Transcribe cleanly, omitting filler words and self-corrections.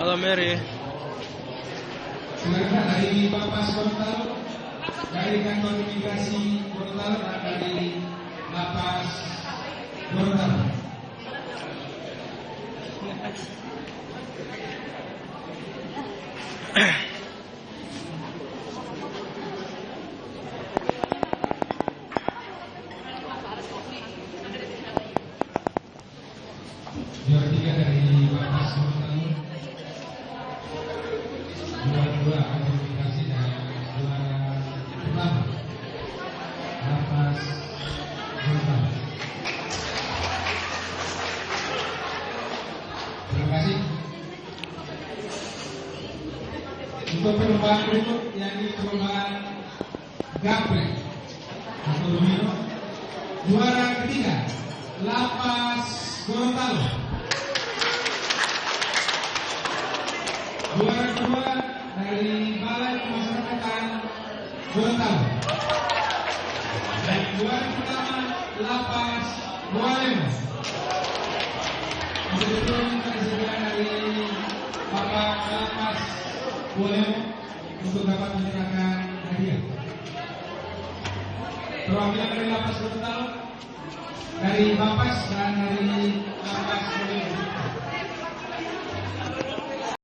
Halo Mary. Silakan dari Bapak Gorontalo, dari kantor imigrasi Gorontalo dan dari Lapas Gorontalo. Juara 3 dari Bapak Gorontalo, juara 2 komunikasi dan juara pertama Lapas Gorontalo. Terima kasih. Untuk perlombaan berikut yakni perlombaan gaplek atau domino, juara ketiga Lapas Gorontalo. Juara kedua dari Balai Pemasyarakatan Gorontalo. Dan juara pertama Lapas Bualem. Untuk itu minta disediakan dari Bapak Lapas Bualem untuk dapat menyerahkan hadiah. Perwakilan dari Lapas Gorontalo, dari Bapas dan dari Lapas Bualem.